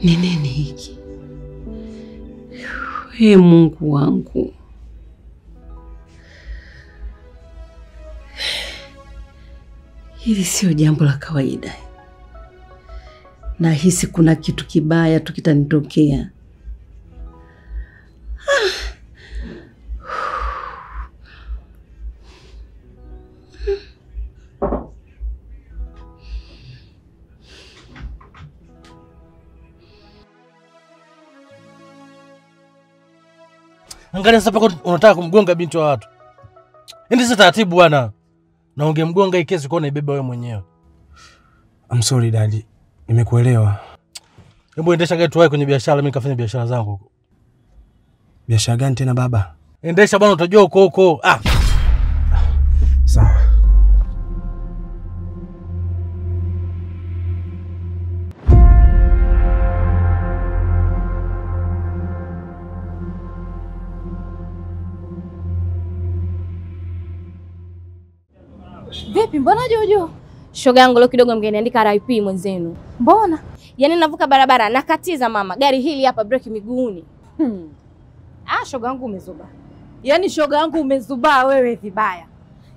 Ni nini hiki? Ee Mungu wangu. Hili sio jambo la kawaida. Nahisi kuna kitu kibaya tu kitanitokea. Angalia sasa pako unataka kumgonga binti wa watu. Ndizo taratibu bwana. Na ungemgonga hii kesi kwa unaibeba wewe mwenyewe. I'm sorry daddy. Nimekuelewa. Hebu endesha gari tuwahi kwenye biashara, mimi nikafanya biashara zangu huko. Biashara gani tena baba? Endesha bwana, utajua huko. Sawa. Vipi, mbona Jojo? Shoga yangu leo kidogo mngeniandika RIP mwenzenu. Mbona? Yaani navuka barabara nakatiza mama, gari hili hapa breki miguuni. Shoga yangu umezuba. Yaani shoga yangu umezubaa wewe vibaya.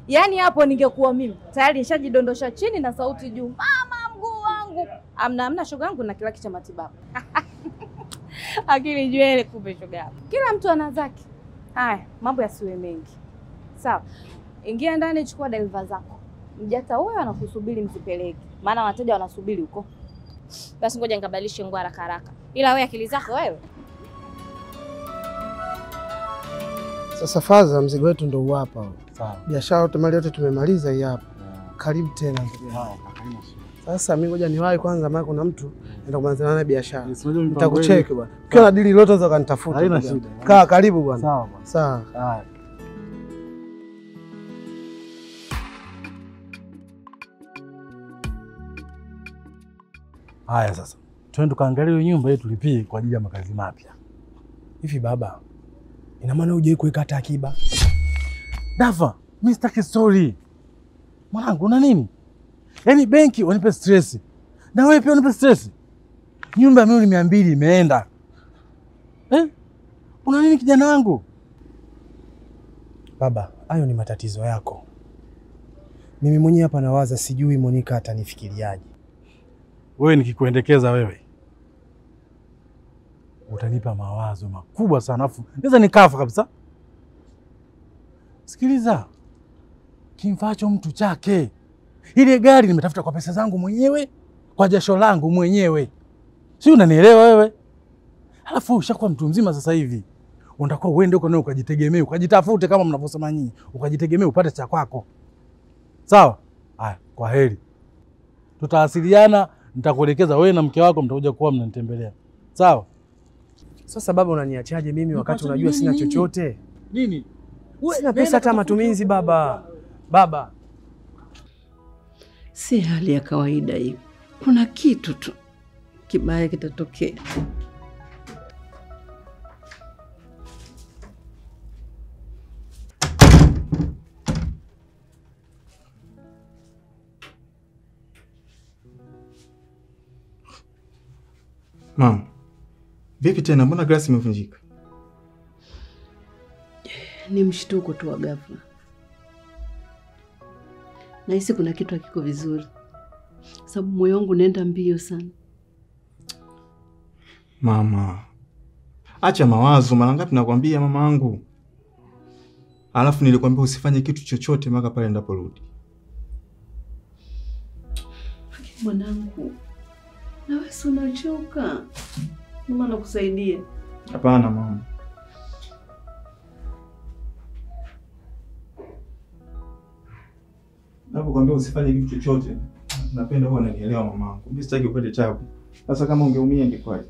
Yaani hapo ningekuwa mimi tayari nishajidondosha chini na sauti juu. Mama mguu wangu. Amna shoga yangu na kila kitu cha matibabu. Akili nywele kumbe shoga yangu. Kila mtu ana zake. Haya, mambo yasiwe mengi. Sawa. Ingia ndani, chukua deliver zako. Mjata huyo anakusubiri msipeleke. Maana wateja wanasubiri huko. Basi ngoja nikabadilishe nguo haraka. Ila wewe akili zako wewe. Sasa faza mzigo wetu ndio hapa. Sawa. Biashara yote mali yote tumemaliza hii hapa. Karibu tena. Sasa mimi ngoja niwahi kwanza maana kuna mtu anaenda kumalizana naye biashara. Nitakucheki bwana. Ukiwa na dili lote unaweza kanitafuta. Haina shida. Kaa karibu bwana. Sawa bwana. Sawa. Haya. Haya sasa. Twende kaangalie nyumba yetu tulipie kwa ajili ya makazi mapya. Hivi baba, ina maana hujai kuweka hata akiba? Dafa, mimi sitaki story. Mwanangu una nini? Yaani benki wanipe stress. Na wewe pia unipe stress. Nyumba ya milioni 200 imeenda. Una nini kijana wangu? Baba, hayo ni matatizo yako. Mimi mwenyewe hapa nawaza, sijui Monica atanifikiriaje. Wewe nikikuendekeza wewe utanipa mawazo makubwa sana, afu naweza nikafa kabisa. Sikiliza, kimfacho mtu chake. Ile gari nimetafuta kwa pesa zangu mwenyewe, kwa jasho langu mwenyewe. Si unanielewa wewe? Alafu ushakuwa mtu mzima sasa hivi. Unatakiwa uende huko na ukajitegemee, ukajitafute kama mnavyosema nyinyi, ukajitegemee upate cha kwako. Sawa? Haya, kwa heri. Tutawasiliana, nitakuelekeza wewe na mke wako mtakuja kuwa mnanitembelea. Sawa? Sasa baba, unaniachaje mimi wakati unajua sina chochote? Nini? Sina pesa hata matumizi baba. Baba, Si hali ya kawaida hii. Kuna kitu tu kibaya kitatokea. Mama, vipi tena? Mbona glasi imevunjika? Ni mshtuko tu wa ghafla. Nahisi kuna kitu hakiko vizuri. Sababu moyo wangu unaenda mbio sana. Mama, acha mawazo, mara ngapi nakwambia mama yangu. Alafu nilikwambia usifanye kitu chochote mpaka pale ndaporudi. Mwanangu, na wewe unachoka. Mama nakusaidia. Hapana mama. Napokuambia usifanye kitu chochote, napenda huwa unanielewa mamangu. Mimi sitaki upate tabu. Sasa kama ungeumia ingekwaje?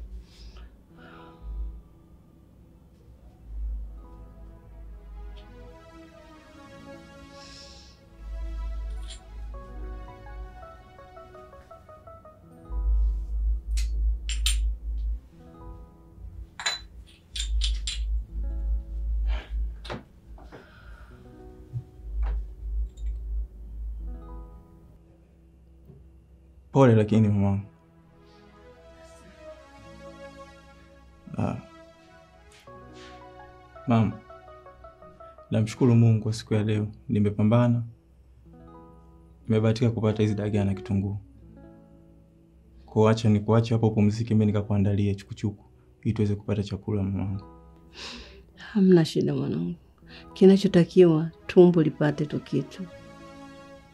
Pole lakini mamangu. Mama, namshukuru Mungu kwa siku ya leo. Nimepambana. Nimebahatika kupata hizi dagaa na kitunguu. Kuacha nikuache hapo upumzike, mimi nikakuandalia chukuchuku ili tuweze kupata chakula mama. Hamna shida mwanangu. Kinachotakiwa tumbo lipate tu kitu.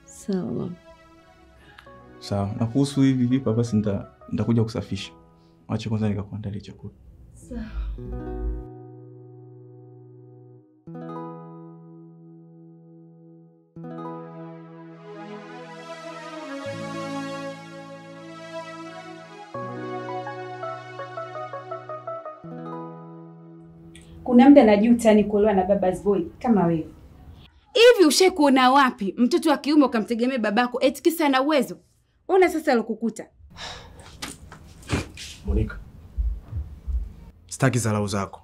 Sawa. Sawa. Na kuhusu hivi vipi basi nitakuja kusafisha. Acha kwanza nikakuandalia chakula. Sawa. Kuna muda najuta ni kuolewa na baba's boy kama wewe. Hivi ushaikuona wapi mtoto wa kiume ukamtegemea babako eti kisa na uwezo? Ona sasa alokukuta. Monica, sitaki dharau zako.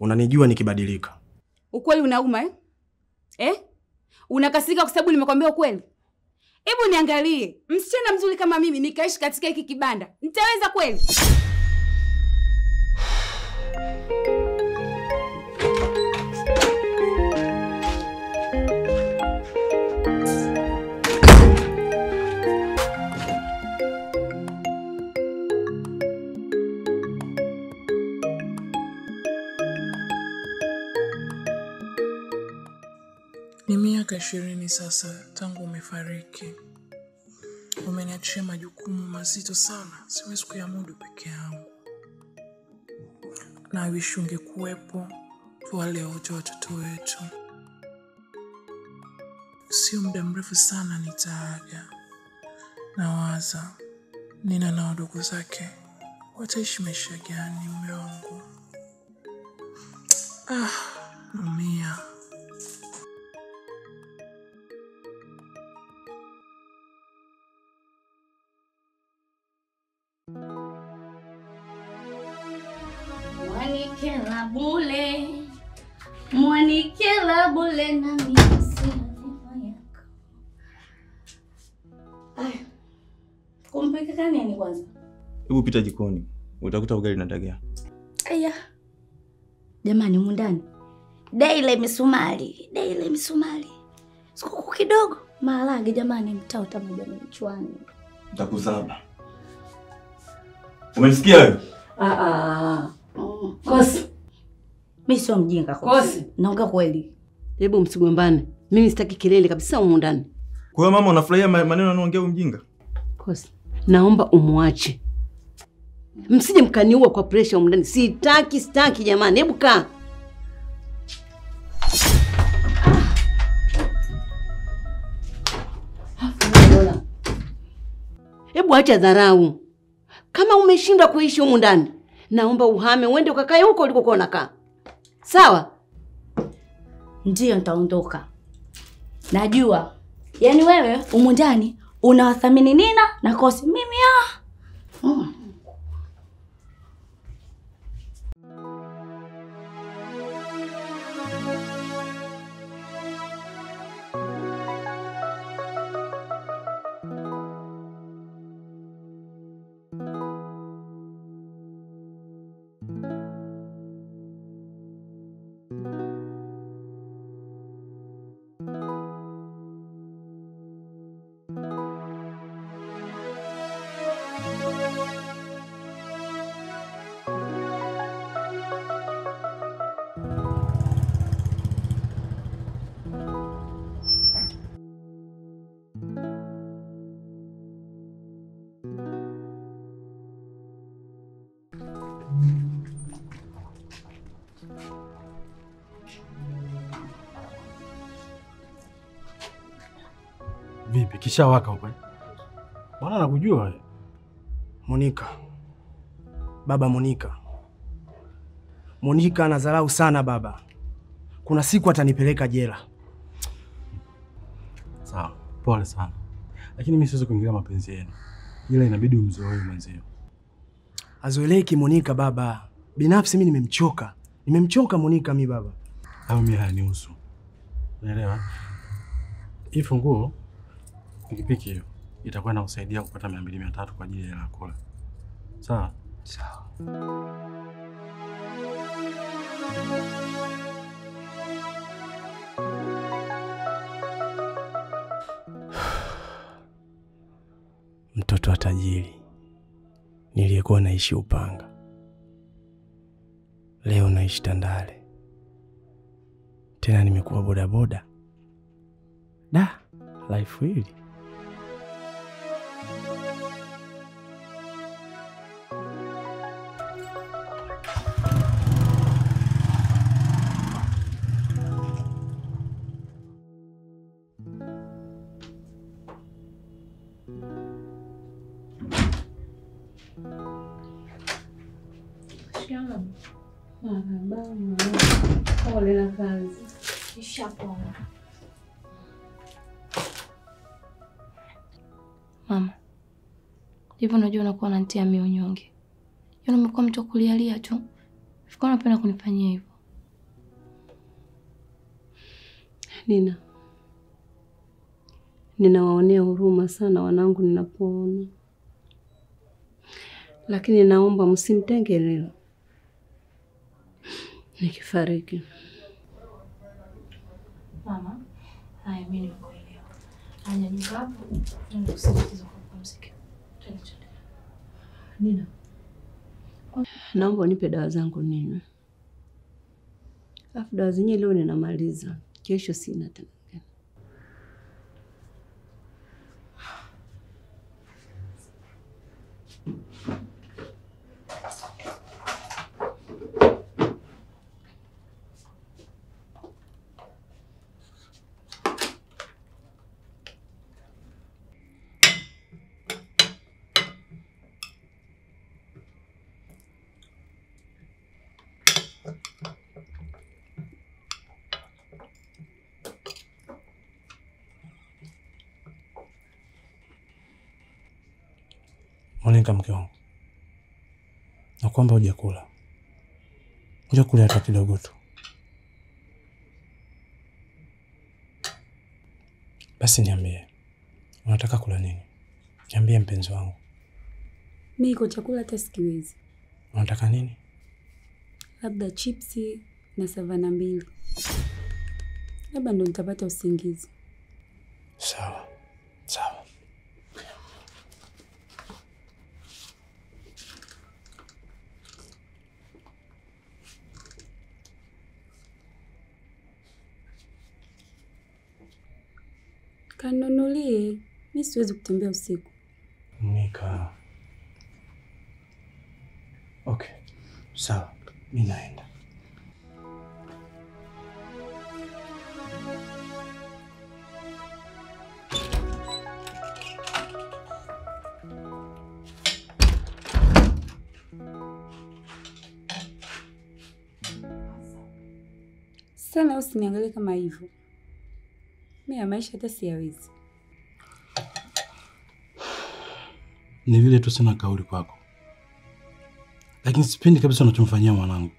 Unanijua nikibadilika. Ukweli unauma Unakasirika kwa sababu nimekwambia ukweli? Hebu niangalie, msichana mzuri kama mimi nikaishi katika hiki kibanda. Nitaweza kweli? Ni miaka 20 sasa tangu umefariki. Umeniachia majukumu mazito sana, siwezi kuyamudu peke yangu. Na wish ungekuwepo tuwale wote watoto wetu. Sio muda mrefu sana nitaaga. Nawaza Nina na wadogo zake wataishi maisha gani mume wangu? Naumia. Mwanikela bule na misi yako. Kumpika kani ni kwanza? Hebu pita jikoni. Utakuta ugali na dagaa. Aya. Jamani mundani. Daile misumari. Siku kidogo. Maharage jamani mtao tamoja na mchwani. Nitakuzaba. Umenisikia wewe? Kosi. Mimi sio mjinga Kosi. Naongea kweli. Hebu msigombane. Mimi sitaki kelele kabisa humu ndani. Kwa hiyo mama unafurahia maneno anaongea mjinga? Kosi. Naomba umwache. Msije mkaniua kwa pressure humu ndani. Sitaki jamani. Hebu kaa. Hebu acha dharau. Kama umeshindwa kuishi humu ndani, naomba uhame uende ukakae huko ulikokuwa unakaa. Sawa? Ndio nitaondoka. Najua. Yaani wewe humu ndani unawathamini Nina na Kosi. Mimi Vipi kisha waka huko? Bwana nakujua wewe. Monica. Baba Monica anadharau sana baba. Kuna siku atanipeleka jela. Sawa, pole sana. Lakini mimi siwezi kuingilia mapenzi yenu. Ila inabidi umzoee mwenzio. Azoeleki Monica baba. Binafsi mimi nimemchoka. Nimemchoka Monica mimi baba. Hayo mimi hayanihusu. Unaelewa? Hii funguo pikipiki hiyo itakuwa inakusaidia kupata 200-300 kwa ajili ya kula. Sawa? Sawa. mtoto wa tajiri niliyekuwa naishi Upanga, leo naishi Tandale, tena nimekuwa bodaboda. Da, life hili. Pole na kazi. Ishapona. Mama, hivyo unajua unakuwa unanitia mimi unyonge. Yaani umekuwa mtu kulialia tu. Fikiri unapenda kunifanyia hivyo. Ninawaonea huruma sana wanangu ninapoona. Lakini naomba msimtenge leo. Nikifariki. Mama, haya mimi nimekuelewa. Anya nyumba hapo, ndio usikize kwa kupumzika. Nina. Naomba unipe dawa zangu ninywe. Alafu dawa zenyewe leo ninamaliza. Kesho sina tena. Monica mke wangu, nakuomba uje kula. Uje kula hata kidogo tu. Basi niambie, unataka kula nini? Niambie mpenzi wangu. Mimi kwa chakula hata sikiwezi. Unataka nini? Labda chipsi na savana mbili. Labda ndo nitapata usingizi. Sawa. Sawa. Kanunulie, mimi siwezi kutembea usiku. Monica. Okay. Sawa. Mimi naenda. Sana usiniangalie kama hivyo. Mimi ya maisha hata siyawezi. Ni vile tu sina kauli kwako. Lakini sipendi kabisa unachomfanyia mwanangu.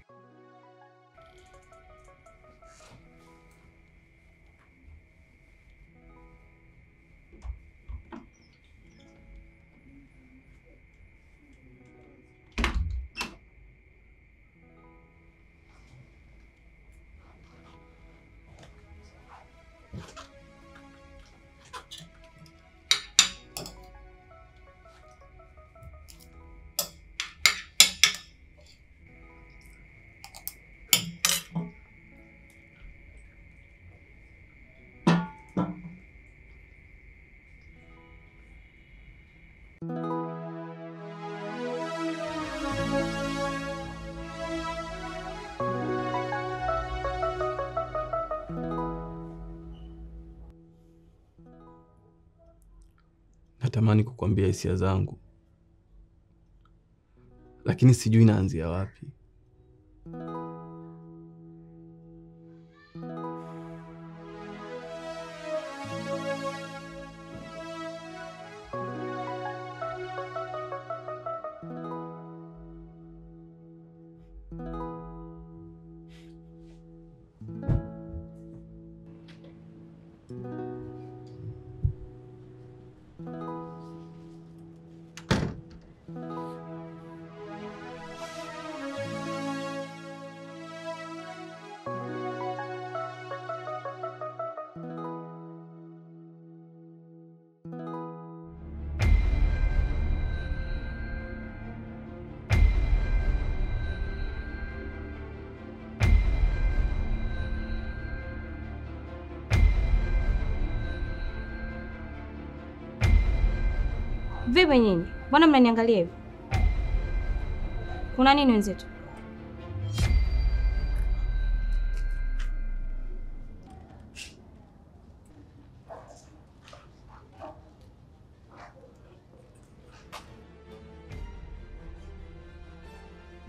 Natamani kukuambia hisia zangu, lakini sijui naanzia wapi. Vipi nyinyi? Mbona mnaniangalia hivi? Kuna nini wenzetu?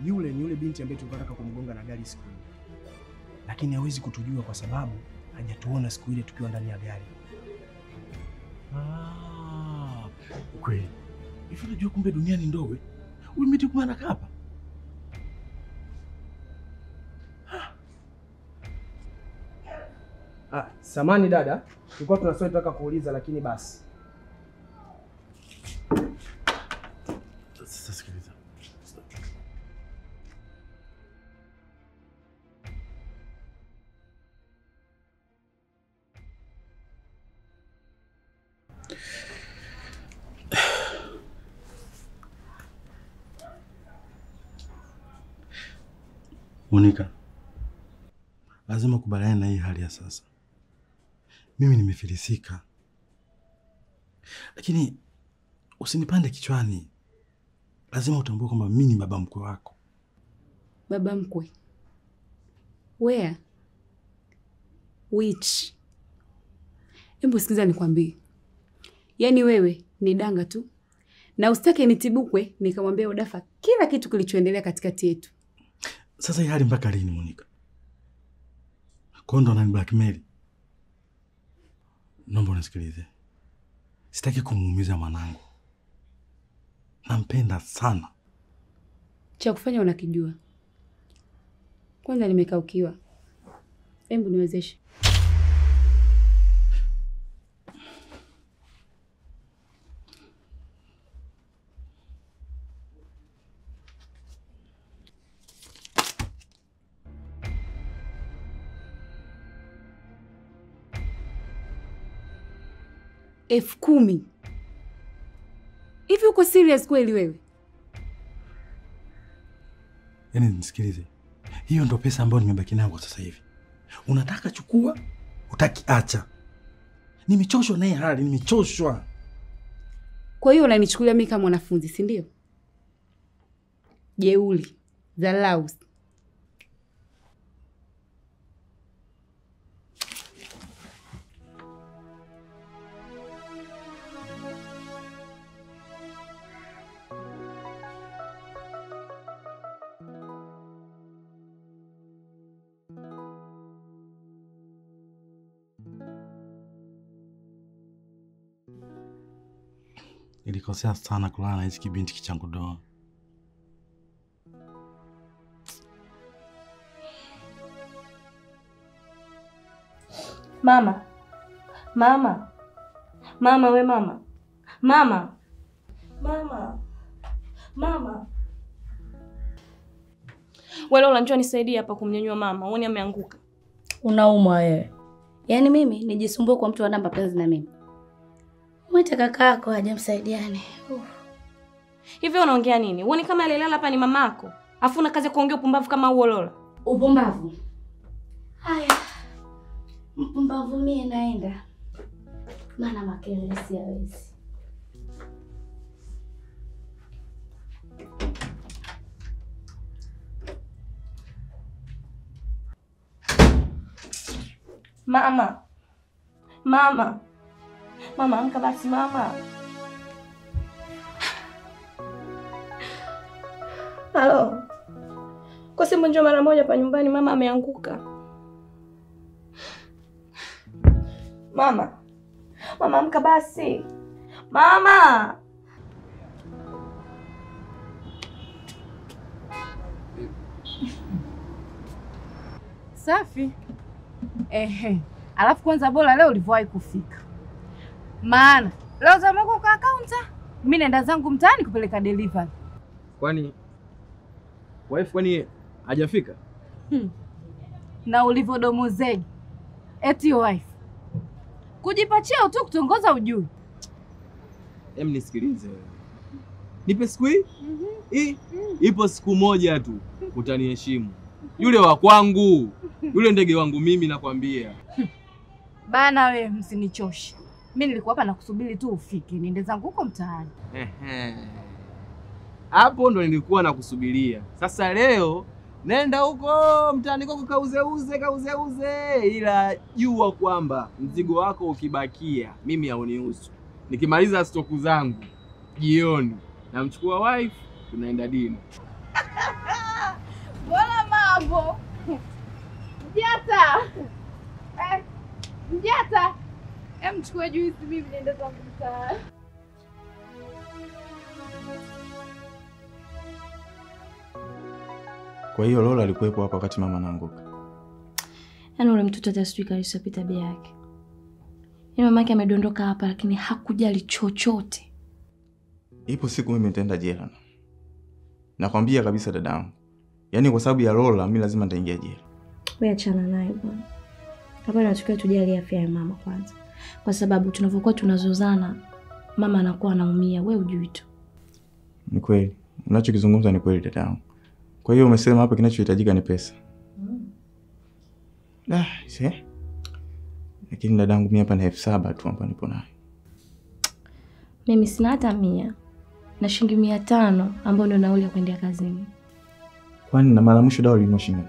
Yule ni yule binti ambaye tulitaka kumgonga na gari siku ile. Lakini hawezi kutujua kwa sababu hajatuona siku ile tukiwa ndani ya gari. Kweli. Hivi unajua kumbe dunia ni ndogo. Huyu miti kumana hapa. Samani dada, tulikuwa tuna swali tunataka kuuliza lakini basi. Sasa sikiliza. Monica, lazima kubaliana na hii hali ya sasa. Mimi nimefilisika. Lakini usinipande kichwani. Lazima utambue kwamba mimi ni baba mkwe wako. Baba mkwe? Where? Which? Hebu sikiza nikwambie. Yaani wewe ni danga tu. Na usitake nitibukwe nikamwambia Udafa kila kitu kilichoendelea katikati yetu. Sasa hii hali mpaka lini Monica? Kondo nani blackmail? Naomba unisikilize. Sitaki kumuumiza mwanangu. Nampenda sana. Cha kufanya unakijua. Kwanza nimekaukiwa. Hebu niwezeshe. $10,000. Hivi uko serious kweli wewe? Yaani nisikilize. Hiyo ndo pesa ambayo nimebaki nayo kwa sasa hivi. Unataka chukua, utaki acha. Nimechoshwa na hii hali, nimechoshwa. Kwa hiyo unanichukulia mimi kama mwanafunzi, si ndio? Jeuli, dharau. Nilikosea sana kulala na hichi kibinti kichangu doa. Mama. Mama. Mama we mama. Mama. Mama. Mama. Wewe unajua nisaidie hapa kumnyanyua mama. Uone ameanguka. Unaumwa wewe. Yaani mimi nijisumbue kwa mtu ana mapenzi na mimi. Mwite kakako aje msaidiane. Hivi unaongea nini? Uone kama alilala hapa ni mamako. Afu una kazi ya kuongea upumbavu kama huo Lola. Upumbavu. Haya. Mpumbavu mimi naenda. Maana makelele siwezi. Mama. Mama. Mama, amka basi mama. Halo. Kwa simu njoo mara moja hapa nyumbani, mama ameanguka. Mama. Mama, amka basi. Mama. Safi. Alafu kwanza bora leo ulivyowahi kufika. Maana leo zamako kwa akaunta, mimi naenda zangu mtaani kupeleka delivery. Kwani wife hajafika? Na ulivyodomozegi. Eti wife. Kujipachia tu kutongoza ujui. Nisikilize. Nipe siku hii? Ipo siku moja tu utaniheshimu. Yule wa kwangu. Yule ndege wangu mimi nakwambia. Bana we msinichoshe. Mimi nilikuwa hapa nakusubiri tu ufike, niende zangu huko mtaani. Hapo ndo nilikuwa nakusubiria. Sasa leo nenda huko mtaani kwako kauzeuze, ila jua kwamba mzigo wako ukibakia mimi haunihusu. Nikimaliza stoku zangu jioni namchukua wife tunaenda dini. Bora mambo. Mjata. Mjata. Mchukue juisi mimi niende zangu mtaani. Kwa hiyo Lola alikuwepo hapa wakati mama anaanguka. Yaani ule mtoto hata sijui kabisa tabia yake. Yaani mama yake amedondoka hapa lakini hakujali chochote. Ipo siku mimi nitaenda jela. Nakwambia kabisa dadangu. Yaani kwa sababu ya Lola mimi lazima nitaingia jela. Wewe achana naye bwana. Hapa tunatakiwa tujali afya ya mama kwanza. Kwa sababu tunavyokuwa tunazozana mama anakuwa anaumia, wewe hujui tu. Ni kweli. Unachokizungumza ni kweli dadangu. Kwa hiyo umesema hapa kinachohitajika ni pesa. Lakini dadangu mimi hapa na 7,000 tu hapa nipo nayo. Mimi sina hata 100. Na shilingi 500 ambayo ndio nauli ya kwenda kazini. Kwani na mara mwisho dawa ilinunua shilingi?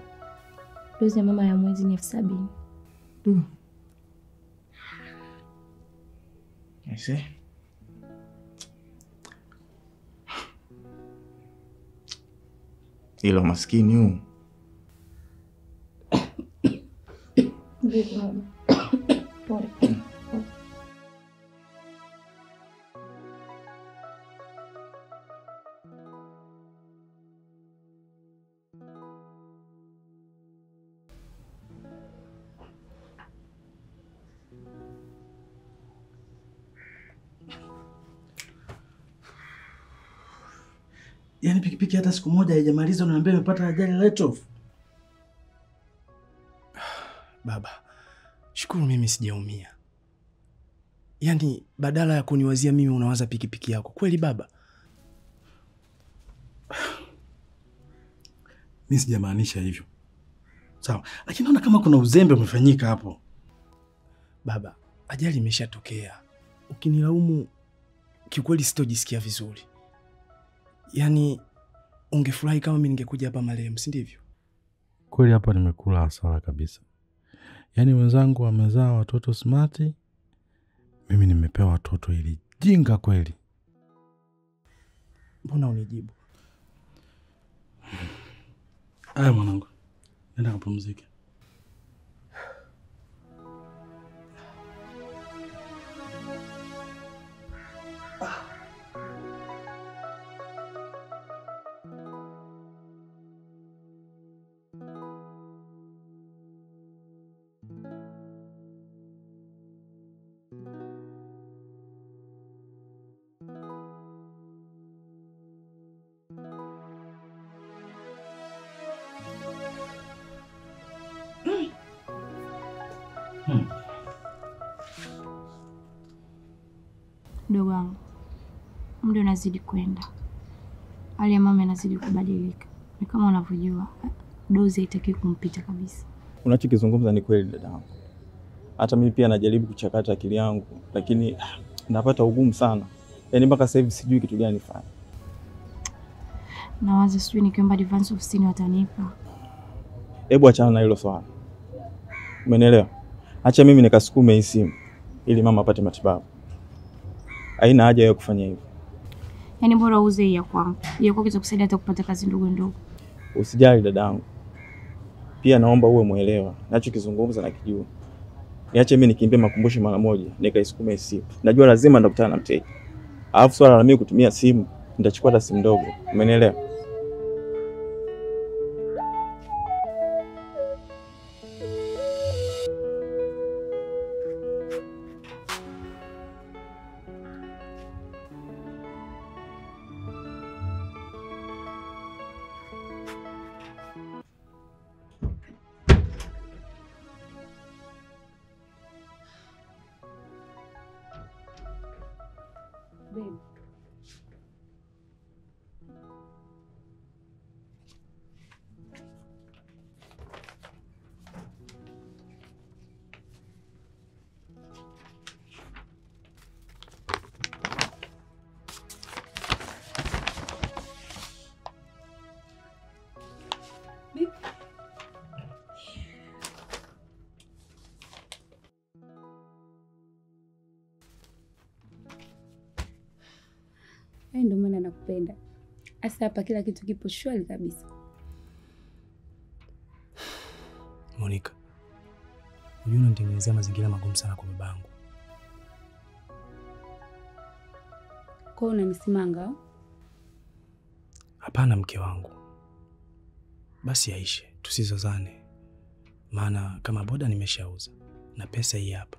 Dozi ya mama ya mwezi ni 70,000. Ilo maskini huu. Pole. Yaani pikipiki hata siku moja haijamaliza unaniambia umepata ajali let off. Baba, shukuru mimi sijaumia. Yaani badala ya kuniwazia mimi unawaza pikipiki yako. Kweli baba? Mimi sijamaanisha hivyo. Sawa, lakini naona kama kuna uzembe umefanyika hapo. Baba, ajali imeshatokea. Ukinilaumu kikweli sitojisikia vizuri. Yaani ungefurahi kama mimi ningekuja hapa marehemu, si ndivyo? Kweli hapa nimekula hasara kabisa. Yaani wenzangu wamezaa watoto smart, mimi nimepewa watoto ili jinga kweli. Mbona unijibu? Aya mwanangu, nenda kupumzika. Dogo wangu, muda unazidi kwenda. Hali ya mama inazidi kubadilika. Ni kama unavyojua, dozi haitaki kumpita kabisa. Unachokizungumza ni kweli dadangu. Hata mimi pia najaribu kuchakata akili yangu, lakini napata ugumu sana. Yaani mpaka sasa hivi sijui kitu gani nifanye. Nawaza sijui nikiomba advance ofisini watanipa. Hebu achana na hilo swala. Umenielewa? Acha mimi nikasukume hii simu ili mama apate matibabu. Haina haja ya kufanya hivyo. Yaani bora uuze hii ya kwangu. Hiyo kwa kusaidia hata kupata kazi ndogo ndogo. Usijali dadangu. Pia naomba uwe muelewa. Ninachokizungumza na kijua. Niache mimi nikimbie makumbusho mara moja, nikaisukume simu. Najua lazima ndakutana na mteja. Alafu swala la mimi kutumia simu, nitachukua hata simu ndogo. Umenielewa? Baby. nakupenda. Hasa hapa kila kitu kipo shwari kabisa. Monica, unajua unanitengenezea mazingira magumu sana kwa babangu. Kwa hiyo unanisimanga? Hapana mke wangu. Basi yaishe, tusizozane. Maana kama boda nimeshauza na pesa hii hapa.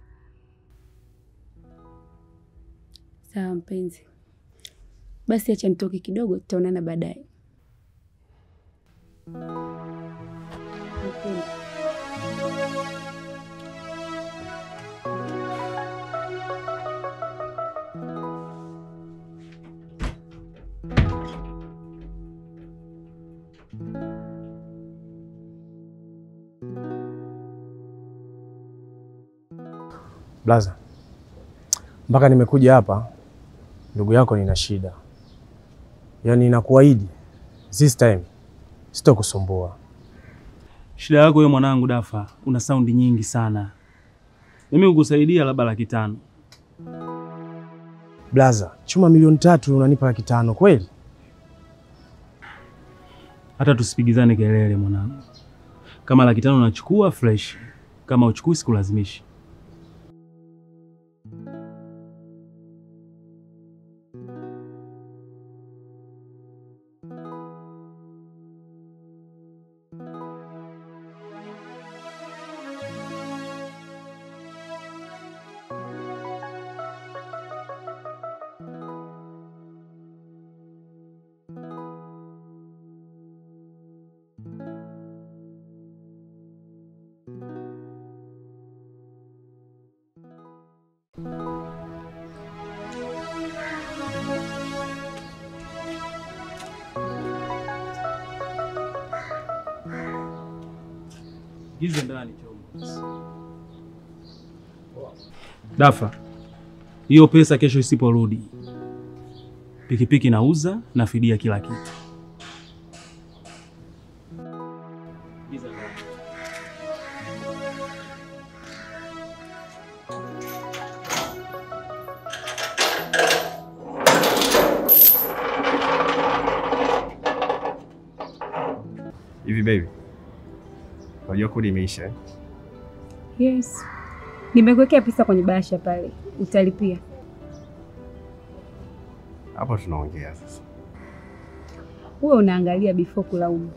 Sawa mpenzi. Basi acha nitoke kidogo, tutaonana baadaye. Blaza, mpaka nimekuja hapa, ndugu yako nina shida. Yaani nakuahidi, this time sitokusumbua. Shida yako wewe mwanangu Dafa, una saundi nyingi sana. Mimi kukusaidia labda 500,000. Blaza, chuma 300,000 unanipa 500,000 kweli? Hata tusipigizane kelele mwanangu. Kama 500,000 unachukua fresh, kama uchukui sikulazimishi. Giza ndani chombo. Dafa, hiyo pesa kesho isiporudi, pikipiki nauza na fidia kila kitu. Giza ndani. Hivi baby, unajua kodi imeisha eh? Yes. Nimekuwekea pesa kwenye bahasha pale. Utalipia. Hapo tunaongea sasa. Wewe unaangalia before kulaumu.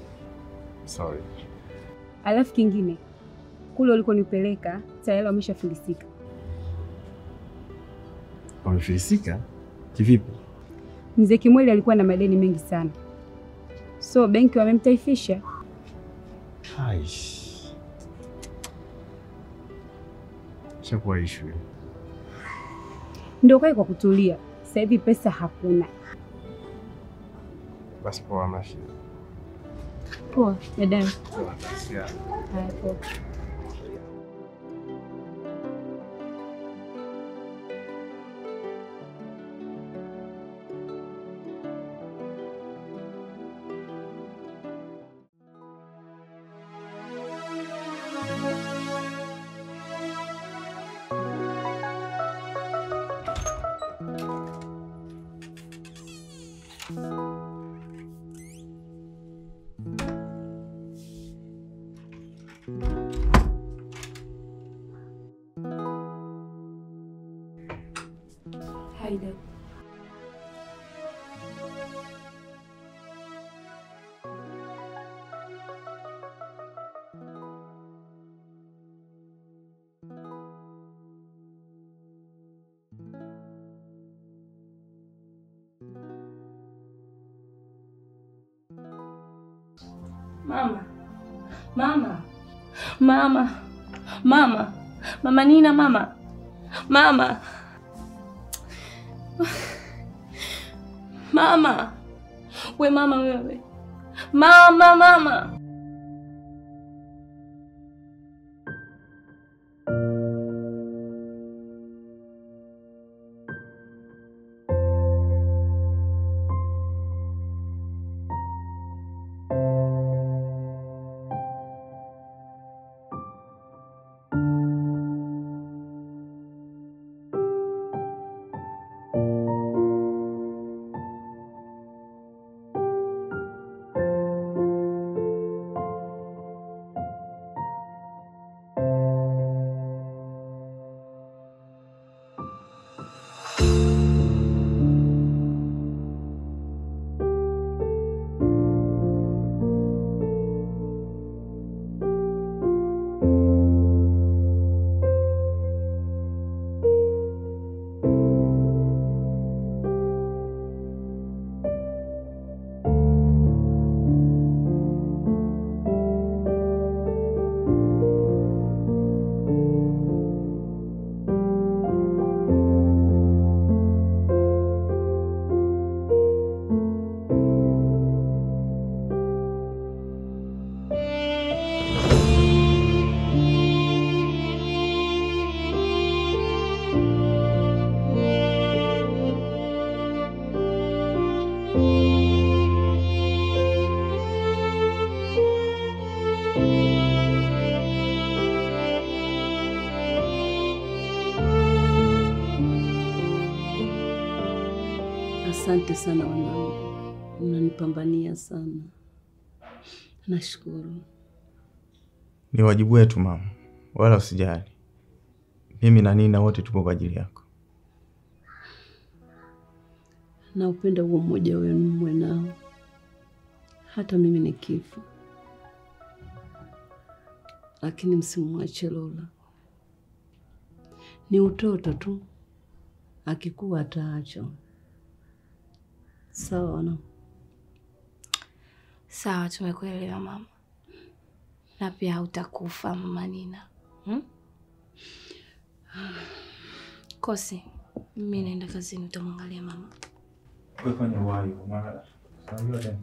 Sorry. Alafu kingine, kule ulikonipeleka tayari wameshafilisika. Wamefilisika? Kivipi? Mzee Kimweli alikuwa na madeni mengi sana. So benki wamemtaifisha. Aish. Shakuwa issue. Ndio kwa kutulia. Sasa hivi pesa hakuna. Basi poa mashi. Poa, dada. Yeah. Haya poa. Haida. Mama. Mama. Mama. Mama. Mama Nina, mama. Mama. Mama. We mama wewe. Mama, mama. Asante sana wanangu, mnanipambania sana. Nashukuru. Ni wajibu wetu mama, wala usijali. Mimi na Nina wote tupo kwa ajili yako. Na upenda huo mmoja wenu mwe nao. Hata mimi ni kifu. Lakini msimwache Lola. Ni utoto tu. Akikuwa ataacha. Sawa na? Sawa, tumekuelewa mama. Na pia hautakufa mama Nina. Kosi, mimi naenda kazini, utamwangalia mama. Wewe fanya wahi mara. Unajua tena.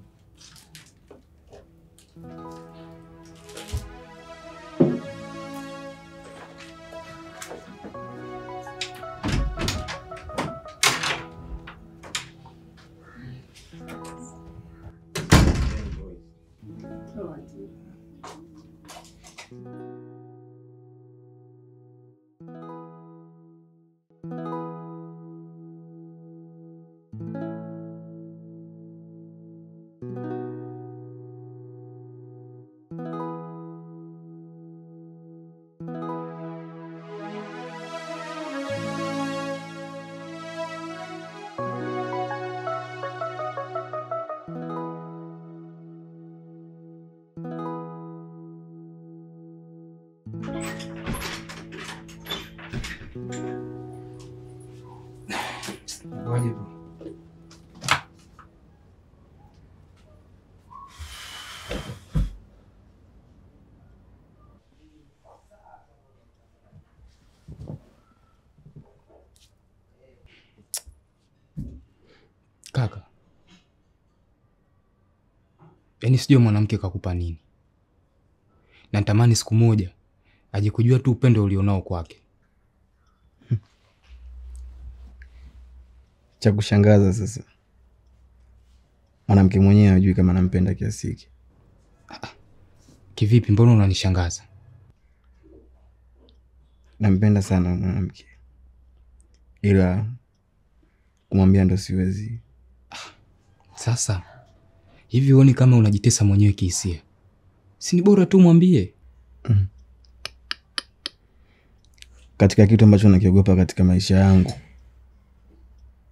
Wajibu. Kaka, yaani sijui mwanamke kakupa nini. Na natamani siku moja aje kujua tu upendo ulionao kwake. Cha kushangaza sasa, mwanamke mwenyewe hajui kama nampenda kiasi hiki. Kivipi? Mbona unanishangaza? Nampenda sana mwanamke, ila kumwambia ndo siwezi. Sasa hivi uone kama unajitesa mwenyewe kihisia? Si ni bora tu mwambie? Katika kitu ambacho nakiogopa katika maisha yangu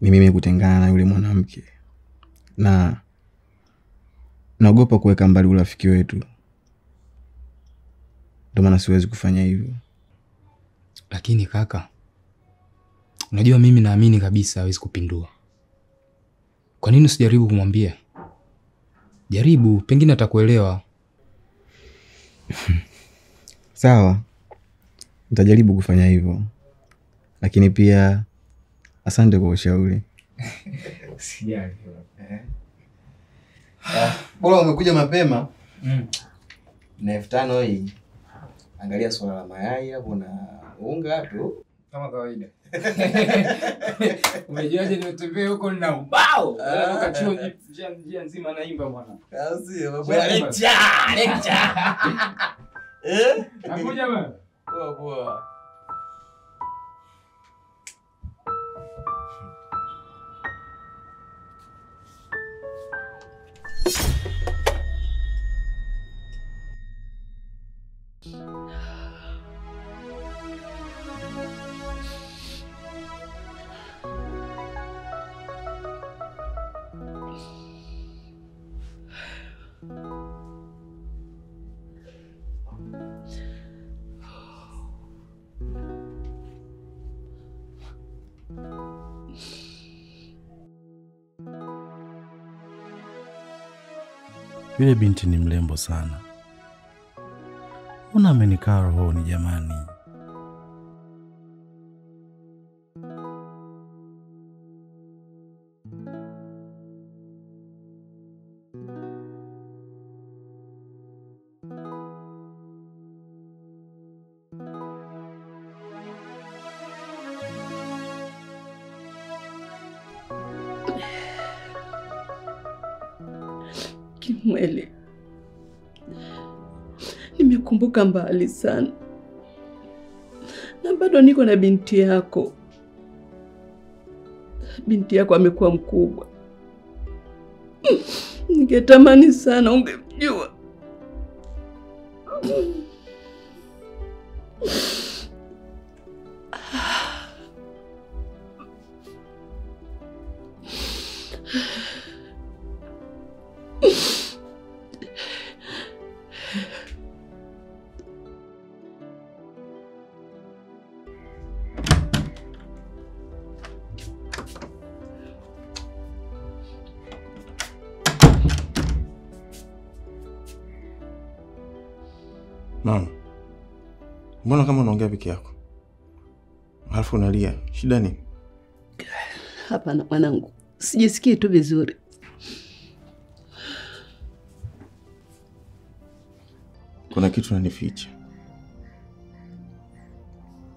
ni mimi kutengana na yule mwanamke, na naogopa kuweka mbali urafiki wetu. Ndio maana siwezi kufanya hivyo. Lakini kaka, unajua mimi naamini kabisa hawezi kupindua. Kwa nini usijaribu kumwambia? Jaribu, pengine atakuelewa. Sawa, nitajaribu kufanya hivyo. Lakini pia asante kwa ushauri. Sijali. Bora umekuja mapema. Na 5,000 hii. Angalia swala la mayai hapo na unga tu Kama kawaida. Umejuaje nimetembea huko na ubao? Natoka chuo njia nzima naimba bwana. Sio mambo ya lecture. Nakuja bwana. Poa poa. Yule binti ni mrembo sana. Mbona amenikaa rohoni jamani? Kimwele, nimekumbuka mbali sana, na bado niko na binti yako. Binti yako amekuwa mkubwa, Ningetamani sana ungemjua. Mama, mbona kama unaongea peke yako? Alafu unalia. Shida nini? Hapana mwanangu, sijisikii tu vizuri. Kuna kitu unanificha.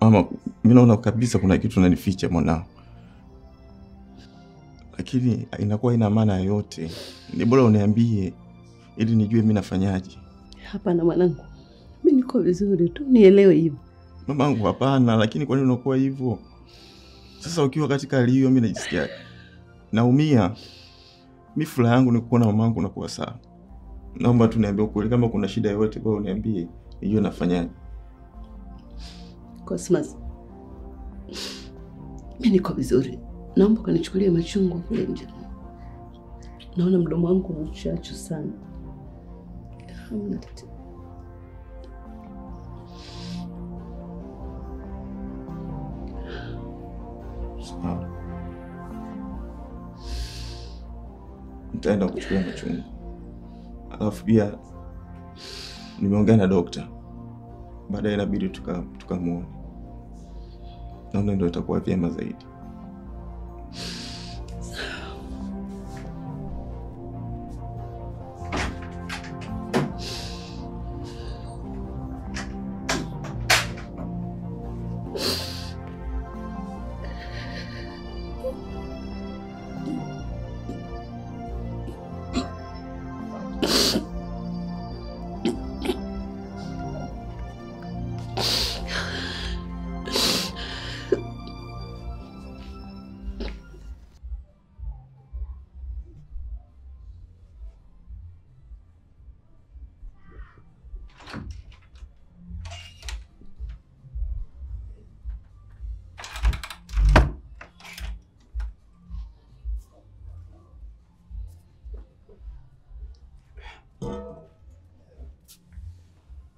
Mama, mimi naona kabisa kuna kitu unanificha mwanangu. Lakini inakuwa ina maana yote. Ni bora uniambie ili nijue mimi nafanyaje. Hapana mwanangu, mimi niko vizuri tu, nielewe hivyo. Mamangu, hapana, lakini kwa nini unakuwa hivyo? Sasa ukiwa katika hali hiyo mimi najisikia naumia. Mimi furaha yangu ni kuona mamangu anakuwa sawa. Naomba tu niambie ukweli, kama kuna shida yoyote bwana uniambie nijue nafanyaje. Cosmas, mimi niko vizuri. Naomba kanichukulie machungwa kule nje. Naona mdomo wangu unachachu sana. Hamna tatizo. Sawa. Nitaenda kuchukua machungwa. Alafu pia nimeongea na daktari. Baadaye inabidi tukamuone. Naona ndio itakuwa vyema zaidi.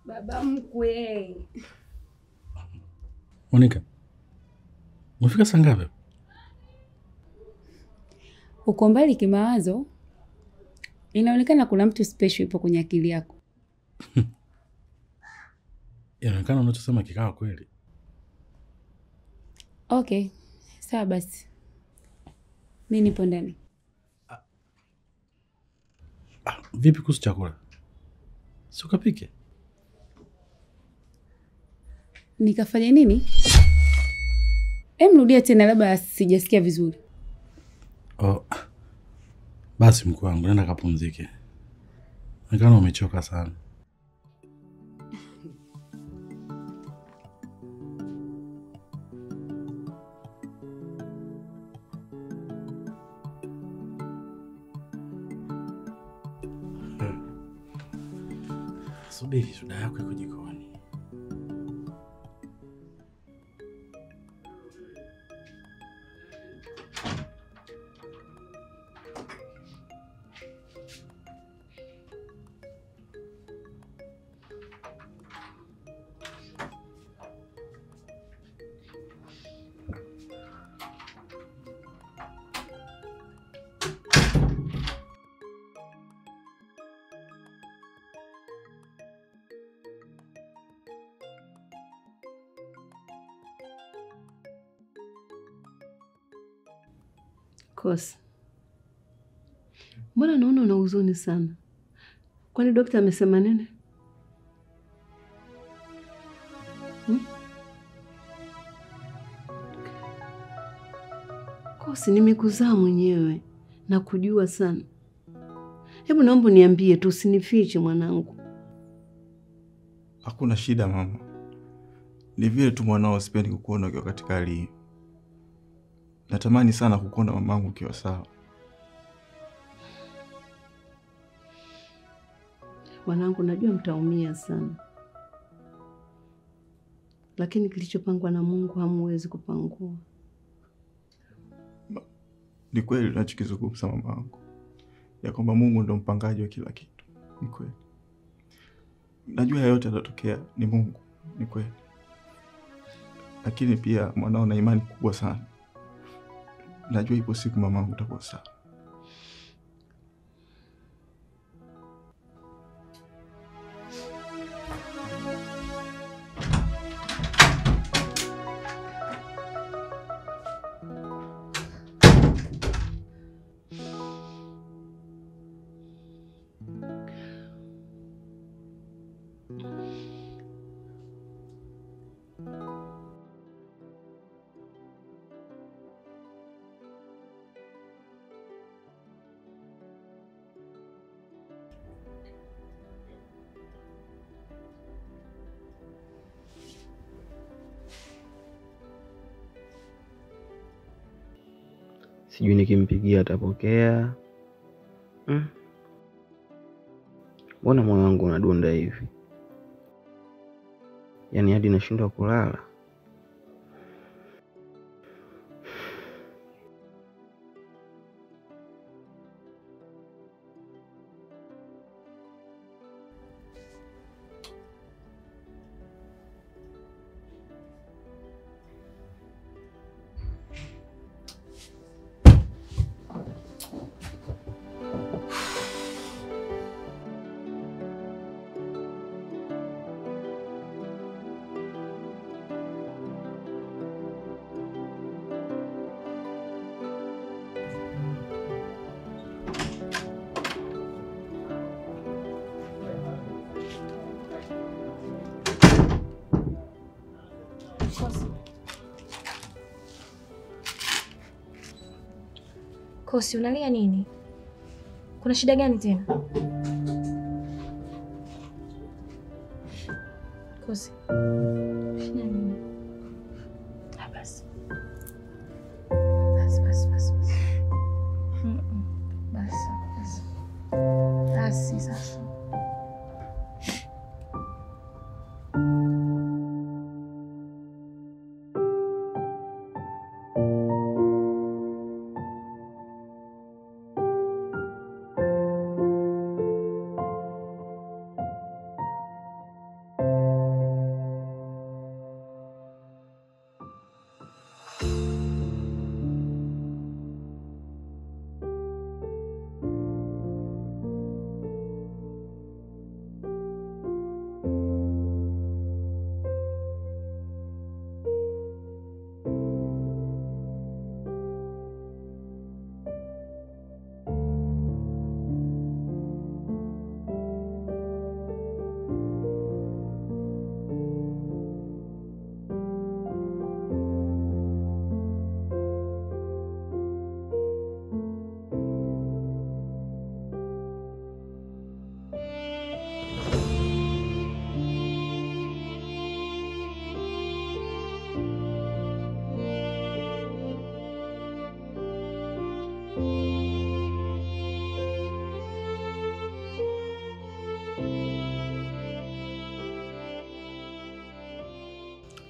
Baba mkwe. Monica, umefika saa ngapi? Uko mbali kimawazo. Inaonekana kuna mtu special ipo kwenye akili yako. Inaonekana unachosema kikawa kweli. Okay, sawa basi. Mimi nipo ndani. Vipi kuhusu chakula? Si ukapike? Nikafanya nini? Rudia tena, labda sijasikia vizuri. Oh. Basi mkuu wangu, nenda kapumzike. Nikana umechoka sana. Subiri, suda yako iko jikoni. Kosi, mbona naona una huzuni sana? Kwani daktari amesema nini? Kosi, nimekuzaa mwenyewe na kujua sana. Hebu naomba niambie tu, usinifiche mwanangu. Hakuna shida mama. Ni vile tu mwanao sipendi kukuona ukiwa katika hali hii. Natamani sana kukuona mamangu ukiwa sawa. Wanangu, najua mtaumia sana, lakini kilichopangwa na Mungu hamuwezi kupangua. Ni kweli unachokizungumza mamangu, ya kwamba Mungu ndo mpangaji wa kila kitu. Ni kweli. Najua yote yatatokea ni Mungu, ni kweli. Lakini pia mwanao na imani kubwa sana. Najua ipo siku mamangu utakuwa sawa. Sijui nikimpigia atapokea. Mbona moyo wangu unadunda hivi? Yaani hadi nashindwa kulala. Kosi, unalia nini? Kuna shida gani tena? Kosi. Shida nini? Basi. Basi. Basi sasa.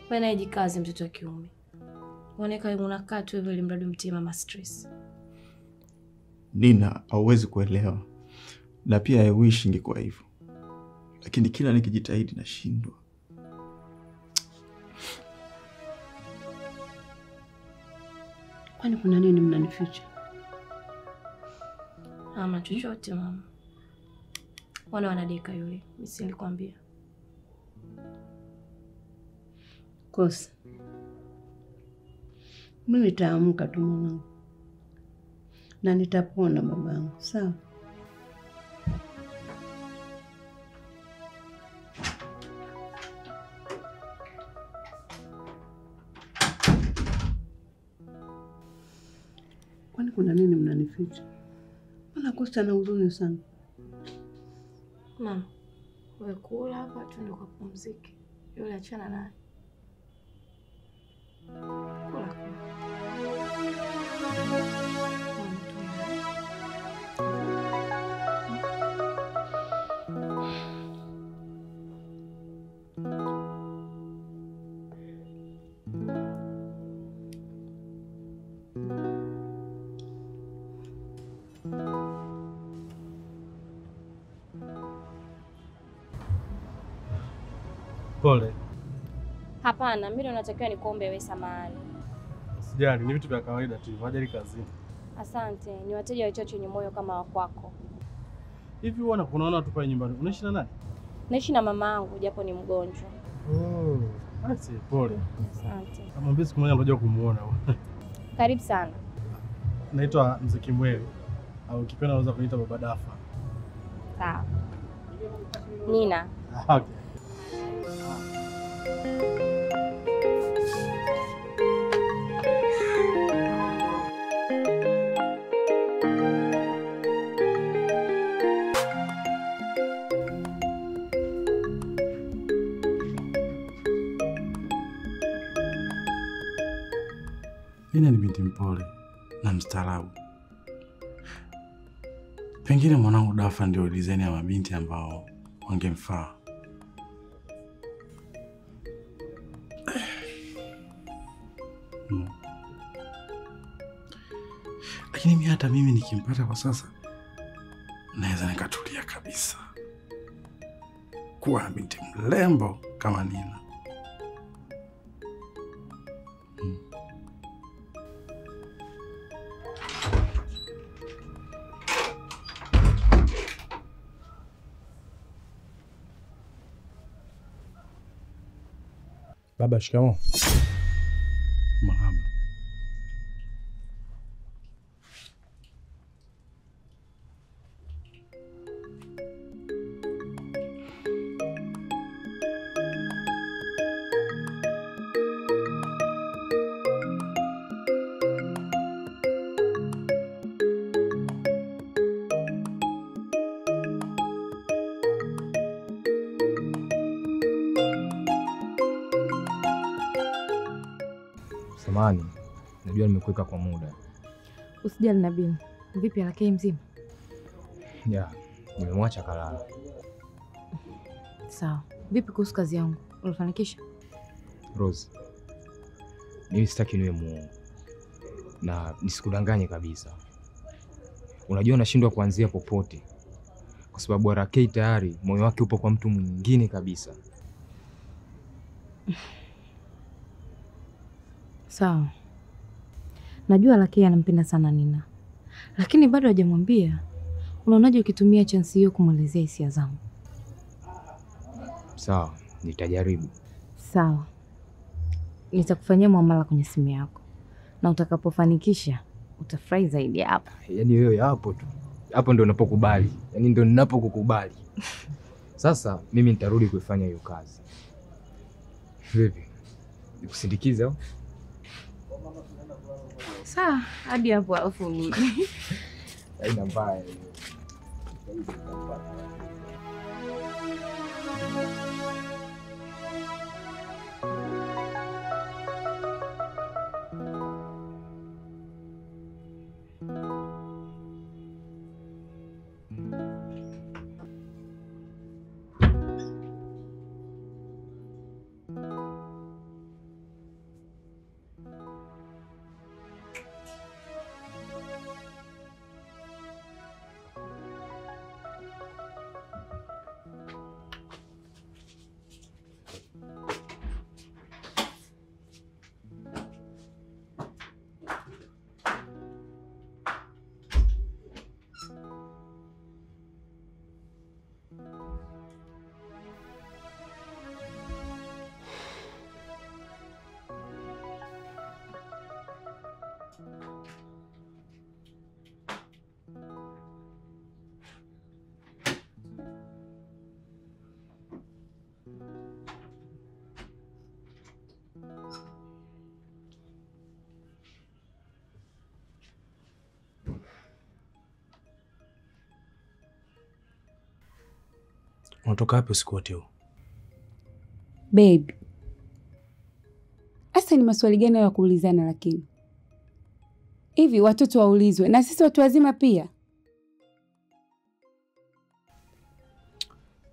Wewe jikaze mtoto wa kiume. Unaonekana unakaa tu hivyo ili mradi mtie mama stress. Nina, hauwezi kuelewa. Na pia I wish ingekuwa hivyo. Lakini kila nikijitahidi nashindwa. Kwani kuna nini mnanificha? Hamna chochote mama. Wanadeka yule. Mimi si nilikwambia. Kosi. Mimi nitaamka tu mwanangu. Na nitapona babangu, sawa? Kwani kuna nini mnanificha? Mbona Kosi ana huzuni sana? Mama, wewe kula hapa tu ndio kupumzike. Yule achana naye. Kula. Pole. Hapana, mimi ndo natakiwa nikuombe wewe samahani. Sijali, ni vitu vya kawaida tu, hajali kazini. Asante, ni wateja wachache wenye moyo kama wakwako. Hivi wewe unaona watu pale nyumbani, unaishi na nani? Naishi na mama yangu japo ni mgonjwa. Basi pole. Asante. Amwambie siku moja anakuja kumuona. Karibu sana. Naitwa Mzee Kimweli au ukipenda unaweza kuniita Baba Dafa. Sawa. Nina. Okay. Nina ni binti mpole na mstaarabu. Pengine mwanangu Dafa ndio design ya mabinti ambao wangemfaa. Lakini hata mimi nikimpata kwa sasa naweza nikatulia kabisa. Kuwa binti mrembo kama Nina. Baba, shikamoo. Marhaba. Samahani, najua nimekuweka kwa muda. Usijali Nabil. Vipi Alakei mzima? Ya, nimemwacha kalala. Sawa. Vipi kuhusu kazi yangu? Ulifanikisha? Rose, mimi sitaki niwe muongo. Na nisikudanganye kabisa. Unajua nashindwa kuanzia popote. Kwa sababu Alakei tayari moyo wake upo kwa mtu mwingine kabisa. Sawa. Najua Alakei anampenda sana Nina. Lakini bado hajamwambia. Unaonaje ukitumia chance hiyo kumuelezea hisia zangu? Sawa, nitajaribu. Sawa. Nitakufanyia muamala kwenye simu yako. Na utakapofanikisha utafurahi zaidi hapa. Yaani wewe hapo tu. Hapo ndio unapokubali. Yaani ndio ninapokukubali. Sasa mimi nitarudi kuifanya hiyo kazi. Vipi? Nikusindikize au? Sawa, hadi hapo alafu urudi. Haina mbaya hiyo. Unatoka wapi usiku wote huu? Babe. Asa ni maswali gani ya kuulizana lakini? Hivi watoto waulizwe na sisi watu wazima pia?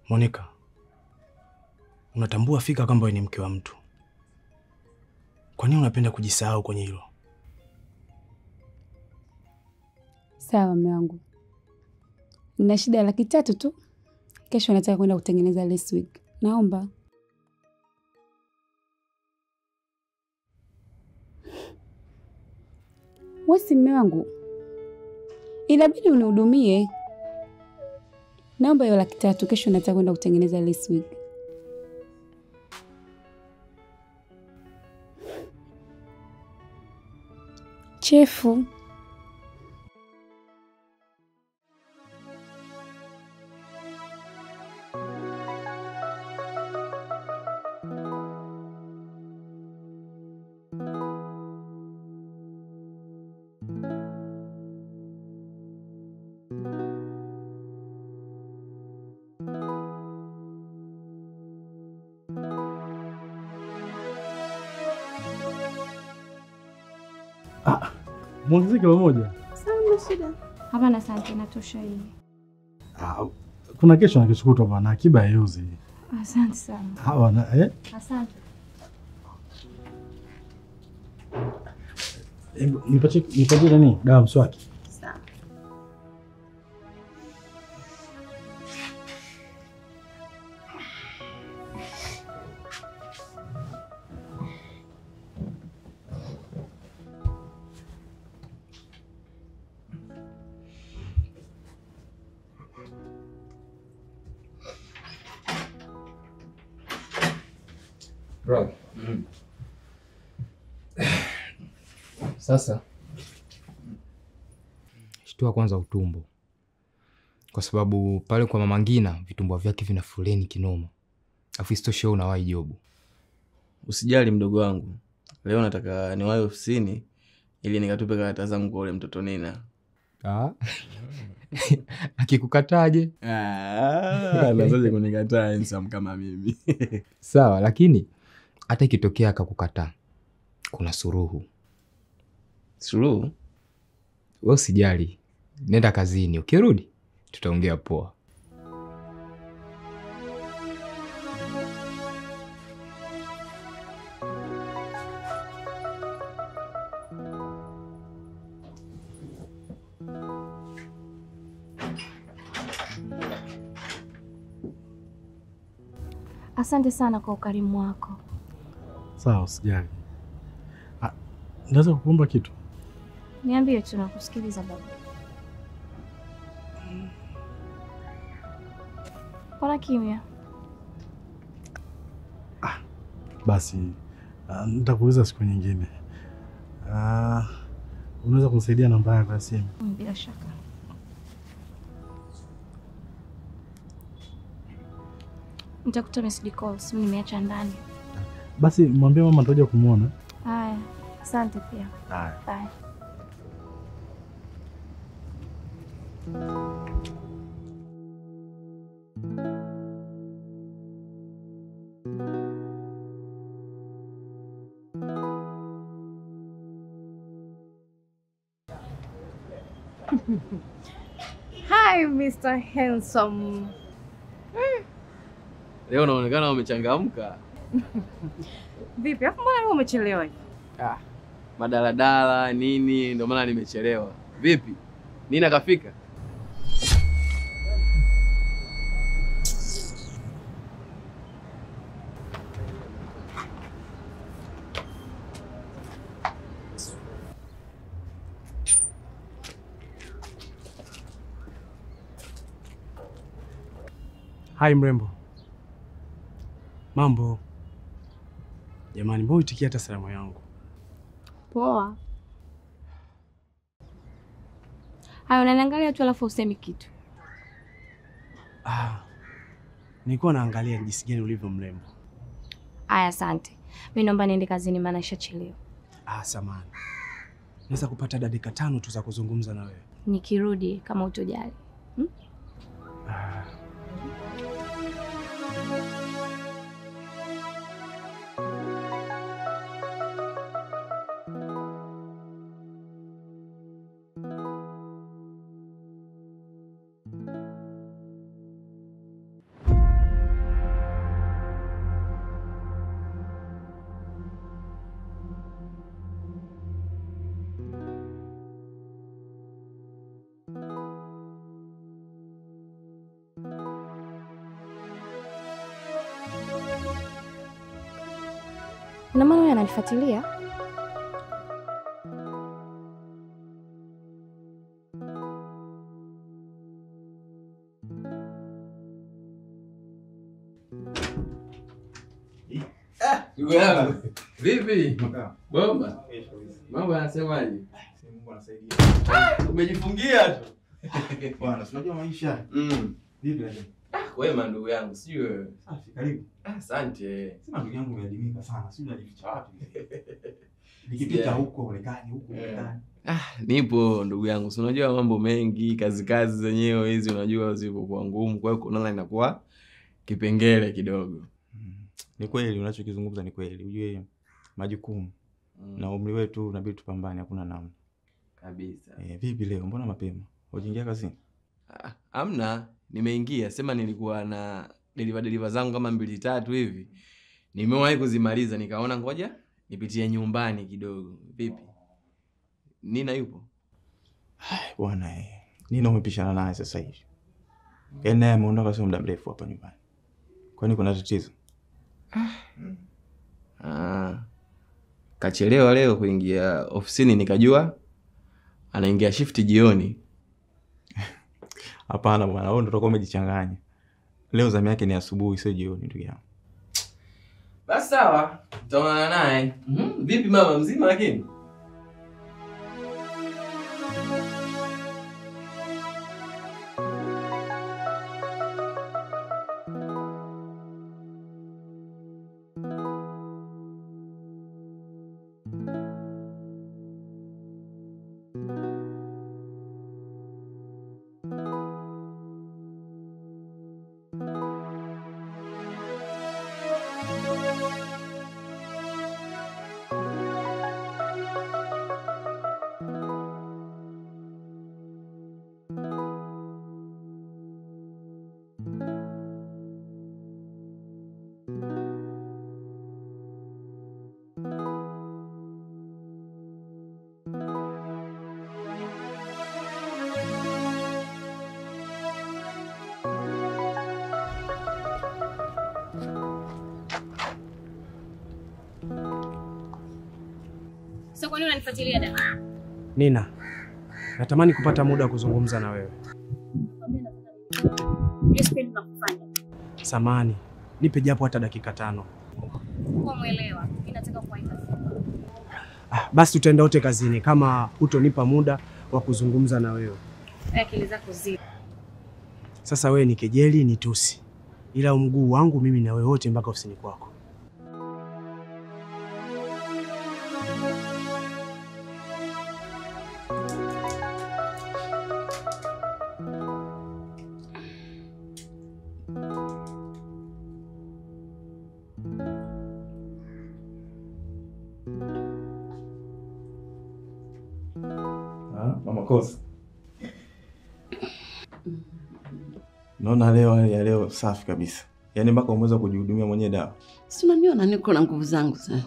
Monica, unatambua fika kwamba wewe ni mke wa mtu. Kwa nini unapenda kujisahau kwenye hilo? Sawa mume wangu. Nina shida ya 300,000 tu. Kesho nataka kwenda kutengeneza lace wig. Naomba. Wewe mume wangu. Inabidi unihudumie. Naomba hiyo 300,000, kesho nataka kwenda kutengeneza lace wig. Chefu. Muongezee kilo moja. Sawa, shida. Hapana, asante, natosha hii. Kuna kesho na kesho kutwa bwana, akiba haiuzi. Asante sana. Bwana, Asante. Nipatie nani? Dawa mswaki. Sawa. Bro. Sasa shtua kwanza utumbo, kwa sababu pale kwa Mama Ngina vitumbua vyake vina fuleni kinoma. Afu isitoshe unawahi jobu. Usijali mdogo wangu, leo nataka niwahi ofisini ili nikatupe karata zangu kwa ule mtoto Nina. Akikukataje? Anazaje kunikataa handsome kama mimi? Sawa, lakini hata ikitokea akakukataa, kuna suruhu. Suruhu? Wewe usijali. Nenda kazini, ukirudi tutaongea poa. Asante sana kwa ukarimu wako. Sawa, usijali. Naweza kukuomba kitu? Niambie tu, nakusikiliza baba. Mbona kimya? Basi nitakuuliza siku nyingine. Unaweza kunisaidia namba yako ya simu? Bila shaka. Nitakuta message call, simu nimeacha ndani. Basi mwambie mama nitakuja kumuona. Haya, asante pia. Haya. Bye. Hi, Mr. Handsome. Leo unaonekana umechangamka. Vipi? Hapo mbona leo umechelewa hivi? Madaladala nini, ndio maana nimechelewa. Vipi? Nina kafika? Hai mrembo. Mambo. Jamani, mbona utikia hata salamu yangu? Poa. Hayo unaniangalia tu alafu usemi kitu. Nilikuwa naangalia jinsi gani ulivyo mrembo. Aya, asante. Mimi naomba niende kazini maana nishachelewa. Samahani. Naweza kupata dakika 5 tu za kuzungumza na wewe? Nikirudi kama utojali. Ina maana wewe ananifuatilia? Ndugu yangu. Vipi? Bomba. Mambo yanasemaje? Mungu anasaidia. Umejifungia tu. Bwana, unajua maisha. Vipi leo? Wema ndugu yangu, sijui wewe. Safi, karibu. Asante. Sema ndugu yangu umeadimika sana, sijui unajificha wapi. Nikipita huko onekani, huko onekani. Nipo ndugu yangu. Si unajua mambo mengi, kazi zenyewe hizi unajua ziko kwa ngumu, kwa hiyo unaona inakuwa kipengele kidogo. Ni kweli unachokizungumza ni kweli. Ujue majukumu na umri wetu unabidi tupambane, hakuna namna. Kabisa. Vipi leo? Mbona mapema? Hujaingia kazini? Hamna, nimeingia. Sema nilikuwa na deliver zangu kama 2-3 hivi. Nimewahi kuzimaliza nikaona ngoja nipitie nyumbani kidogo. Vipi? Nina yupo? Bwana Nina umepishana naye sasa hivi. Yaani naye ameondoka sio muda mrefu hapa nyumbani. Kwani kuna tatizo? Kachelewa leo kuingia ofisini nikajua anaingia shift jioni. Hapana bwana, wewe ndio utakuwa umejichanganya. Leo zamu yake ni asubuhi sio jioni ndugu yangu. Basi sawa, tutaonana naye. Vipi mama, mzima lakini? Sasa kwa nini unanifuatilia dada? Nina, natamani kupata muda wa kuzungumza na wewe. Samahani, nipe japo hata dakika 5. Kwa muelewa, mimi nataka kuenda. Basi tutaenda wote kazini kama hutonipa muda wa kuzungumza na wewe. Akili zako zipo. Sasa wewe ni kejeli, ni tusi. Ila mguu wangu mimi na wewe wote mpaka ofisini kwako. Mama Kosa. Naona leo hali ya leo safi kabisa. Yaani mpaka umeweza kujihudumia mwenyewe dawa. Si unaniona niko na nguvu zangu sana.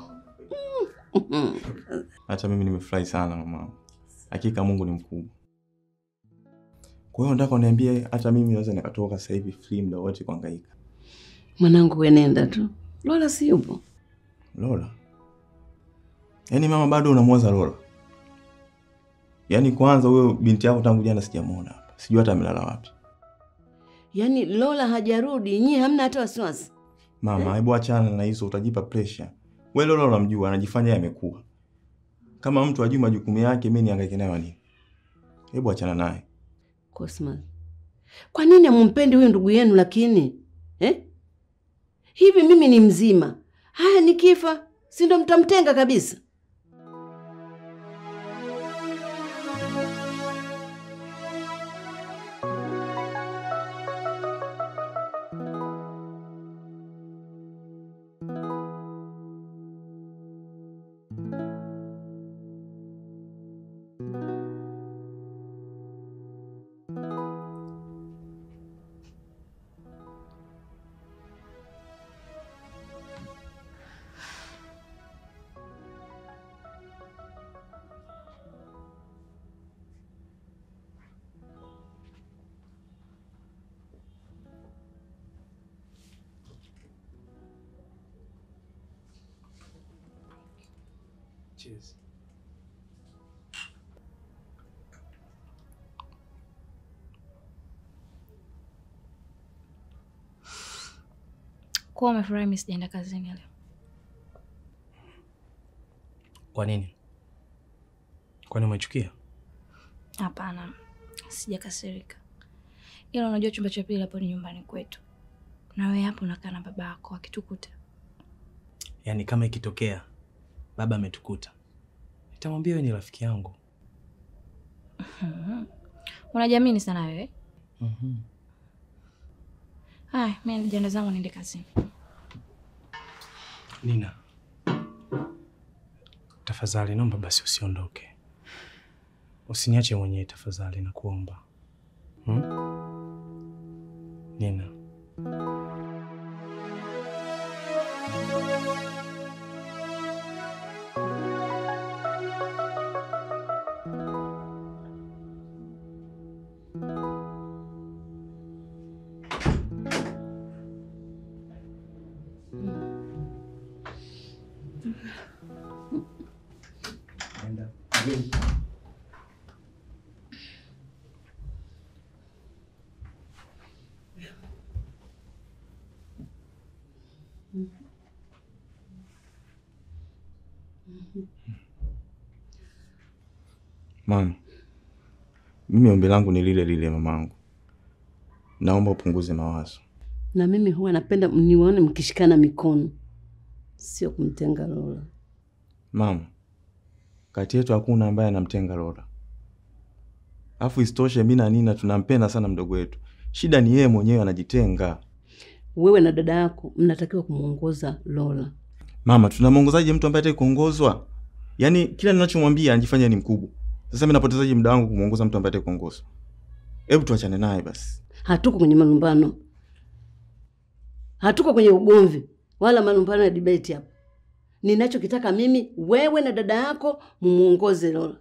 Hata mimi nimefurahi sana mama. Hakika Mungu ni mkubwa. Kwa hiyo nataka uniambie hata mimi naweza nikatoka sasa hivi free muda wote kuhangaika. Mwanangu wewe nenda tu. Lola si yupo. Lola? Yaani mama bado unamwaza Lola? Yaani kwanza huyo binti yako tangu jana sijamuona hapa. Sijui hata amelala wapi. Yaani Lola hajarudi, nyie hamna hata wasiwasi. Mama, hebu achana na hizo, utajipa pressure. Wewe Lola unamjua, anajifanya yeye amekuwa. Kama mtu ajui majukumu yake, mimi nihangaike nayo nini? Hebu achana naye. Cosmas. Kwa nini hamumpendi huyo ndugu yenu lakini? Hivi mimi ni mzima. Haya nikifa, si ndo mtamtenga kabisa? Cheers. Kwa umefurahi mimi sijaenda kazini leo? Kwa nini? Kwani umechukia? Hapana, sijakasirika. Ila unajua chumba cha pili hapo ni nyumbani kwetu. Na wewe hapo unakaa na baba yako akitukuta. Yaani kama ikitokea baba ametukuta, nitamwambia wewe ni rafiki yangu. Unajiamini sana wewe? Hai, mimi nijenda zangu niende kazini. Nina, tafadhali naomba basi usiondoke. Usiniache mwenyewe tafadhali nakuomba. Nina. Mama, mimi ombi langu ni lile lile mamangu. Naomba upunguze mawazo. Na mimi huwa napenda niwaone mkishikana mikono, sio kumtenga Lola. Mama, kati yetu hakuna ambaye anamtenga Lola. Afu isitoshe mimi na Nina tunampenda sana mdogo wetu. Shida ni yeye mwenyewe anajitenga. Wewe na dada yako mnatakiwa kumuongoza Lola. Mama, tunamuongozaje mtu ambaye hataki kuongozwa? Yaani kila ninachomwambia anajifanya ni mkubwa. Sasa mimi napotezaje muda wangu kumuongoza mtu ambaye hataki kuongozwa? Hebu tuachane naye basi. Hatuko kwenye malumbano. Hatuko kwenye ugomvi wala malumbano ya debate hapa. Ninachokitaka mimi wewe na dada yako mumuongoze Lola.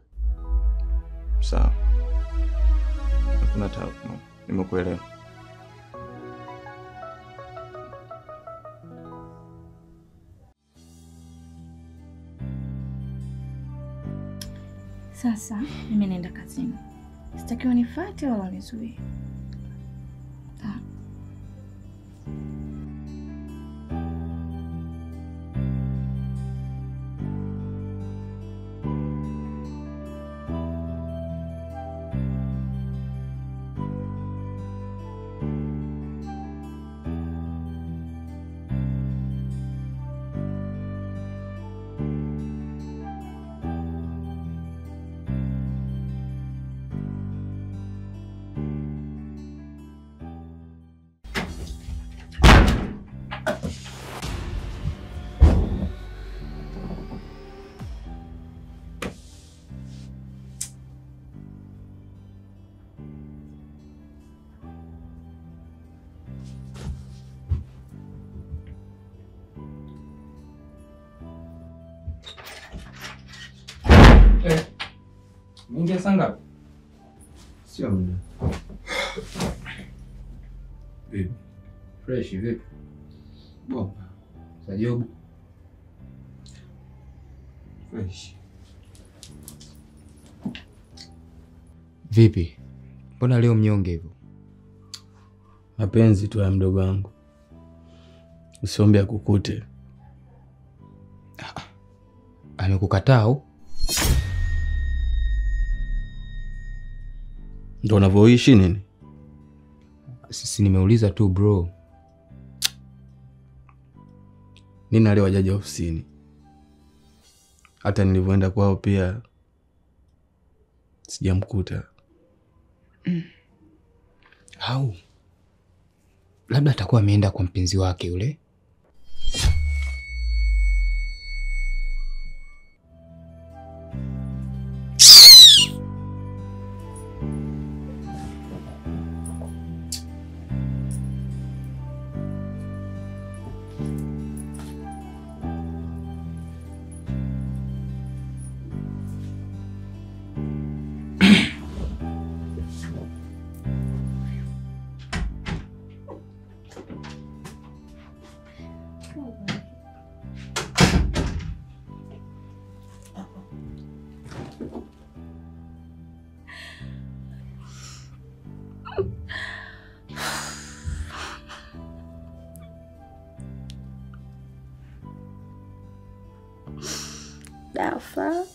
Sawa. Hakuna taabu. Nimekuelewa. Sasa mimi naenda kazini. Sitakiwa nifuate wala nizuie. Mingia sanga. Sio muda. Vipi? Fresh vipi? Bomba. Sajobu. Fresh. Vipi? Mbona leo mnyonge hivyo? Mapenzi tu ya mdogo wangu. Usiombe akukute. Amekukataa au? Ndio unavyoishi nini? Sisi nimeuliza tu bro. Nina leo wajaja ofisini. Hata nilivyoenda kwao pia sijamkuta. Au labda atakuwa ameenda kwa mpenzi wake yule. Dafa.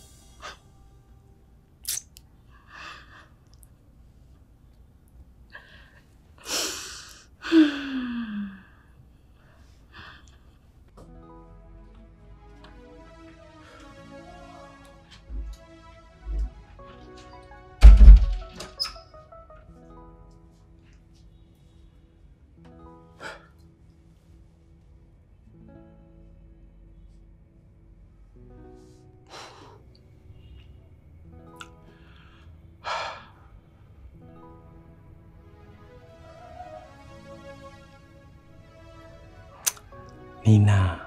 Nina.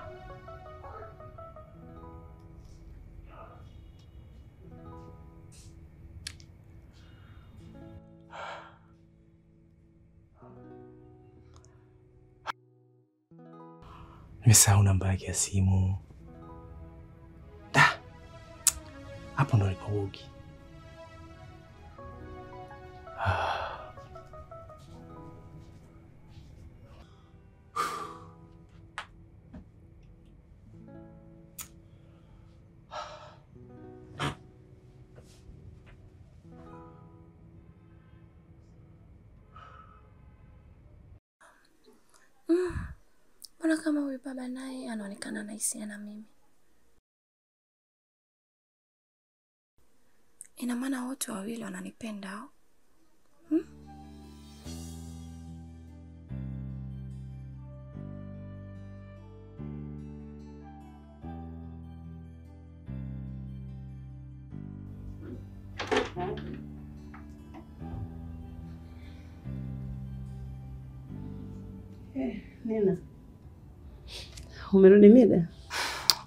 Nimesahau namba yake ya simu. Hapo ndo nilipobugi. Mbona kama huyu baba naye anaonekana anahisia na mimi? Ina maana wote wawili wananipenda au? Nina. Umerudi mida?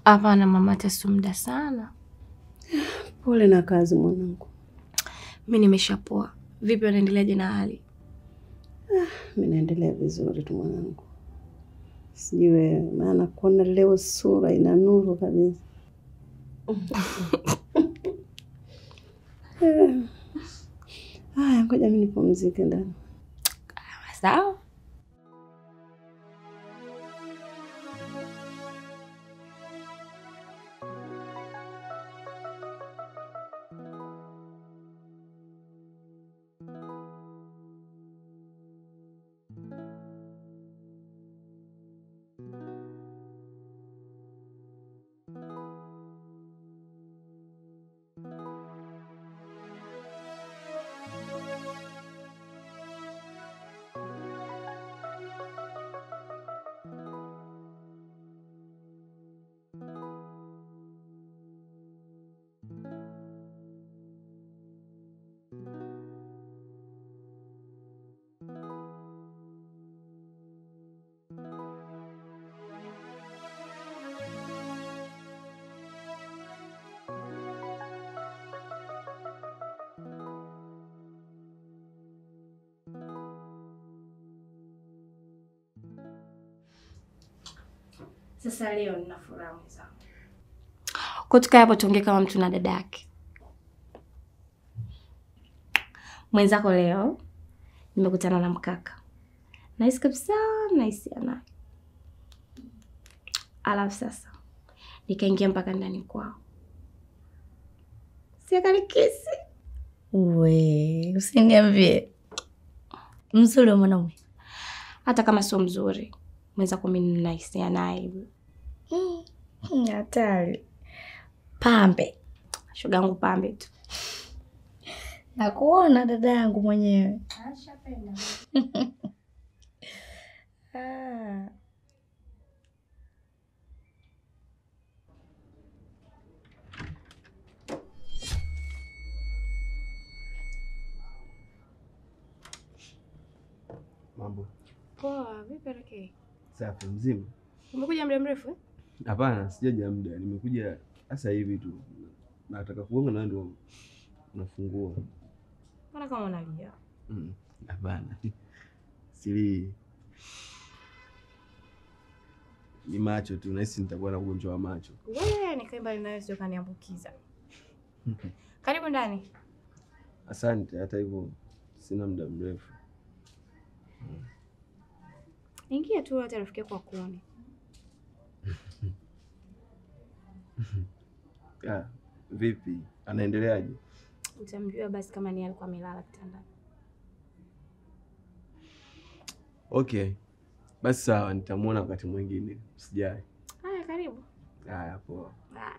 Hapana mama, hata si muda sana. Pole na kazi mwanangu. Mimi nimeshapoa. Vipi unaendeleaje na hali? Mimi naendelea vizuri tu mwanangu. Sijui maana kuona leo sura ina nuru kabisa. Haya, ngoja mimi nipumzike ndani. Sawa. Sasa leo nina furaha mwenzangu. Kwa tukae hapo tuongee kama mtu na dada yake. Mwenzako leo nimekutana na mkaka. Nahisi kabisa nahisi ana. Alafu sasa nikaingia mpaka ndani kwao. Si akanikisi. Usiniambie. Mzuri wa mwanaume. Hata kama sio mzuri, mwenzako mimi nahisi naye. Hatari. Pambe. Shogangu pambe tu. Nakuona dada yangu mwenyewe. Ashapenda. Mambo. Poa, vipi rafiki? Safi, mzima? Umekuja muda mrefu eh? Hapana, sijaja muda. Nimekuja sasa hivi tu. Nataka kugonga na ndio unafungua. Mbona kama unalia? Hapana. Sili. Ni macho tu, nahisi nitakuwa na ugonjwa wa macho. Wewe nikae mbali nawe sio kaniambukiza. Karibu ndani. Asante, hata hivyo sina muda mrefu. Ingia tu hata rafiki yako akuone. Vipi? Anaendeleaje? Utamjua basi kama ni alikuwa amelala kitandani. Okay. Basi sawa, nitamuona wakati mwingine. Usijali. Haya, karibu. Haya, poa. Haya.